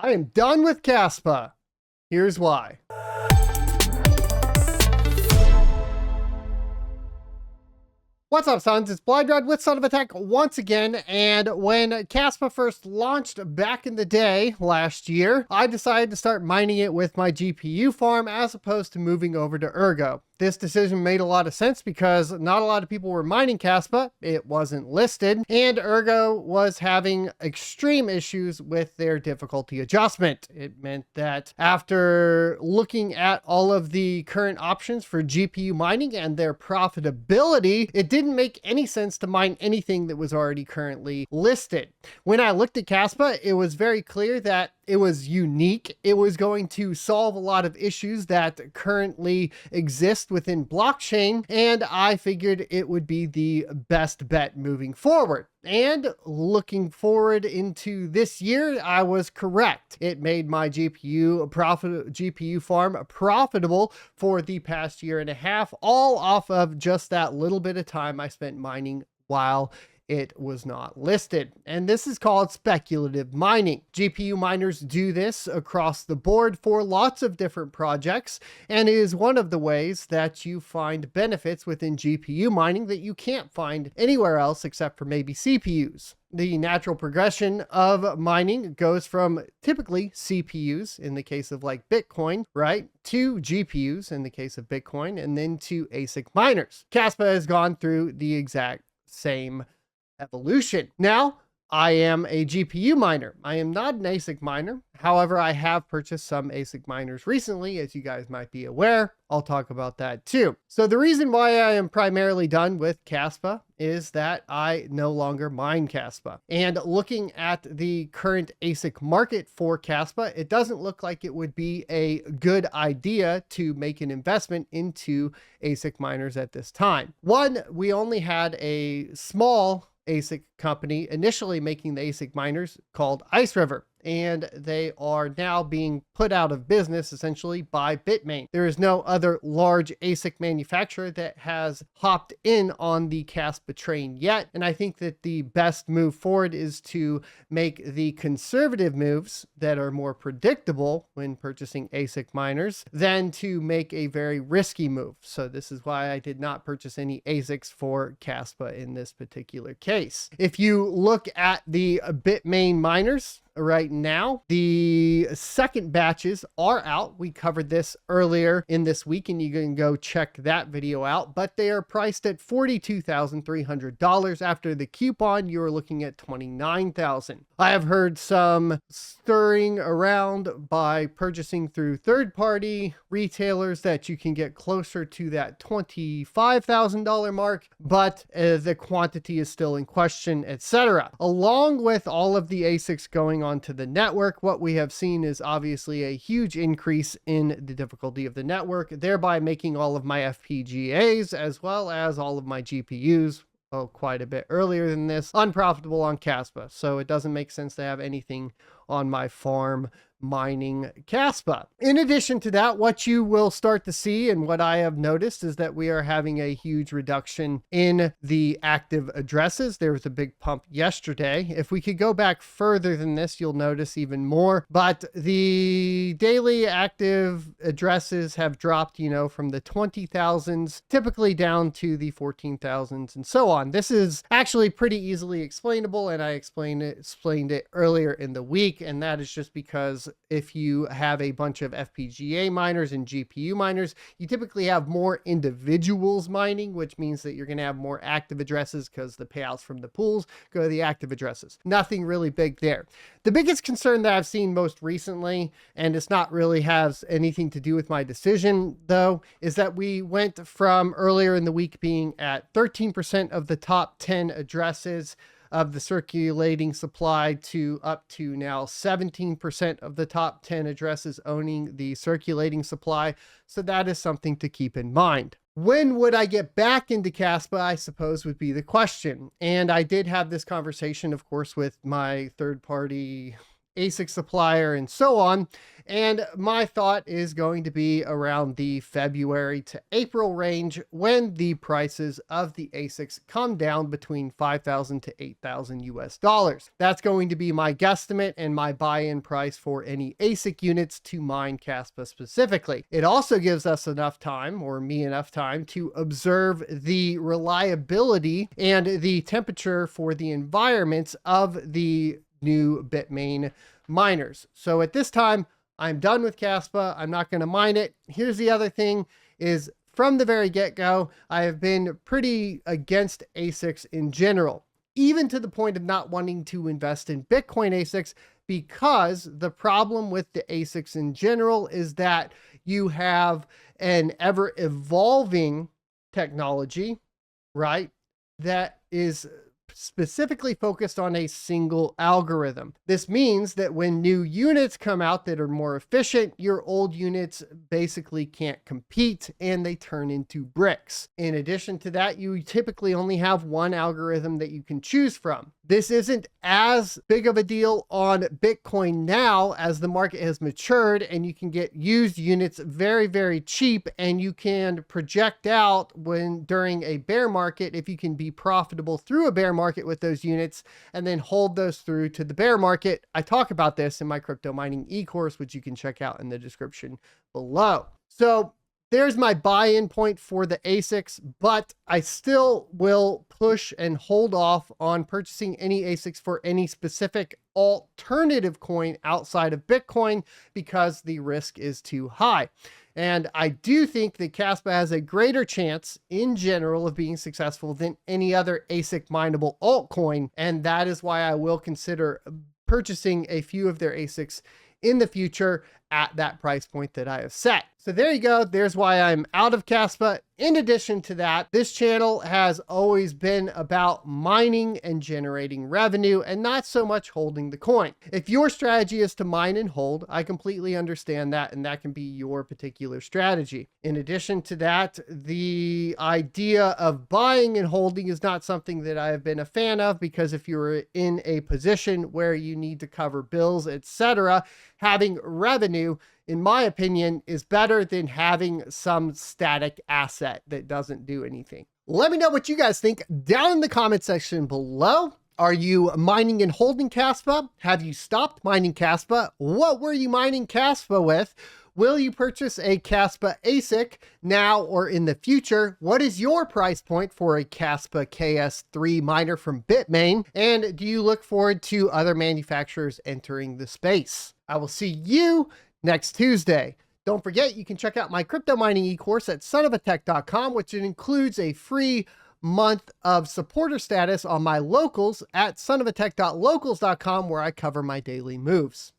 I am done with Caspa. Here's why. What's up, sons? It's Blind Red with Son of a Tech once again, and when Caspa first launched back in the day last year, I decided to start mining it with my GPU farm as opposed to moving over to Ergo. This decision made a lot of sense because not a lot of people were mining Caspa, it wasn't listed, and Ergo was having extreme issues with their difficulty adjustment. It meant that after looking at all of the current options for GPU mining and their profitability, it didn't make any sense to mine anything that was already currently listed. When I looked at Caspa, it was very clear that it was unique. It was going to solve a lot of issues that currently exist within blockchain, and I figured it would be the best bet moving forward. And looking forward into this year, I was correct. It made my GPU farm profitable for the past year and a half, all off of just that little bit of time I spent mining while it was not listed. And this is called speculative mining. GPU miners do this across the board for lots of different projects, and it is one of the ways that you find benefits within GPU mining that you can't find anywhere else except for maybe CPUs. The natural progression of mining goes from typically CPUs in the case of like Bitcoin, right, to GPUs in the case of Bitcoin, and then to ASIC miners. Caspa has gone through the exact same evolution. Now, I am a GPU miner. I am not an ASIC miner. However, I have purchased some ASIC miners recently, as you guys might be aware. I'll talk about that too. So the reason why I am primarily done with Caspa is that I no longer mine Caspa. And looking at the current ASIC market for Caspa, it doesn't look like it would be a good idea to make an investment into ASIC miners at this time. One, we only had a small ASIC company initially making the ASIC miners called Ice River, and they are now being put out of business essentially by Bitmain. There is no other large ASIC manufacturer that has hopped in on the Caspa train yet, and I think that the best move forward is to make the conservative moves that are more predictable when purchasing ASIC miners than to make a very risky move. So this is why I did not purchase any ASICs for Caspa in this particular case. If you look at the Bitmain miners right now, the second batches are out. We covered this earlier in this week, and you can go check that video out, but they are priced at $42,300. After the coupon, you're looking at $29,000. I have heard some stirring around by purchasing through third-party retailers that you can get closer to that $25,000 mark, but the quantity is still in question, etc. Along with all of the ASICs going onto the network, what we have seen is obviously a huge increase in the difficulty of the network, thereby making all of my FPGAs as well as all of my GPUs, quite a bit earlier than this, unprofitable on Caspa. So it doesn't make sense to have anything on my farm mining Caspa. In addition to that, what you will start to see and what I have noticed is that we are having a huge reduction in the active addresses. There was a big pump yesterday. If we could go back further than this, you'll notice even more, but the daily active addresses have dropped, from the 20,000s typically down to the 14,000s and so on. This is actually pretty easily explainable, and I explained it earlier in the week, and that is just because if you have a bunch of FPGA miners and GPU miners, you typically have more individuals mining, which means that you're going to have more active addresses because the payouts from the pools go to the active addresses. Nothing really big there. The biggest concern that I've seen most recently, and it's not really has anything to do with my decision though, is that we went from earlier in the week being at 13% of the top 10 addresses of the circulating supply to up to now 17% of the top 10 addresses owning the circulating supply. So that is something to keep in mind. When would I get back into Caspa, I suppose would be the question. And I did have this conversation, of course, with my third-party ASIC supplier, and so on. And my thought is going to be around the February to April range when the prices of the ASICs come down between 5,000 to 8,000 US dollars. That's going to be my guesstimate and my buy-in price for any ASIC units to mine Caspa specifically. It also gives us enough time, or me enough time, to observe the reliability and the temperature for the environments of the new Bitmain miners. So at this time, I'm done with Caspa. I'm not going to mine it. Here's the other thing is, from the very get-go, I have been pretty against ASICs in general, even to the point of not wanting to invest in Bitcoin ASICs, because the problem with the ASICs in general is that you have an ever-evolving technology, right, that is specifically focused on a single algorithm. This means that when new units come out that are more efficient, your old units basically can't compete and they turn into bricks. In addition to that, you typically only have one algorithm that you can choose from. This isn't as big of a deal on Bitcoin now as the market has matured, and you can get used units very, very cheap, and you can project out when during a bear market, if you can be profitable through a bear market with those units and then hold those through to the bear market. I talk about this in my crypto mining e-course, which you can check out in the description below. So there's my buy-in point for the ASICs, but I still will push and hold off on purchasing any ASICs for any specific alternative coin outside of Bitcoin because the risk is too high. And I do think that Kaspa has a greater chance in general of being successful than any other ASIC mineable altcoin. And that is why I will consider purchasing a few of their ASICs in the future at that price point that I have set. So there you go. There's why I'm out of Kaspa. In addition to that, this channel has always been about mining and generating revenue and not so much holding the coin. If your strategy is to mine and hold, I completely understand that, and that can be your particular strategy. In addition to that, the idea of buying and holding is not something that I have been a fan of, because if you're in a position where you need to cover bills, etc., having revenue, in my opinion, is better than having some static asset that doesn't do anything. Let me know what you guys think down in the comment section below. Are you mining and holding Kaspa? Have you stopped mining Kaspa? What were you mining Kaspa with? Will you purchase a Kaspa ASIC now or in the future? What is your price point for a Kaspa KS3 miner from Bitmain? And do you look forward to other manufacturers entering the space? I will see you next Tuesday. Don't forget, you can check out my crypto mining e-course at sonofatech.com, which includes a free month of supporter status on my locals at sonofatech.locals.com, where I cover my daily moves.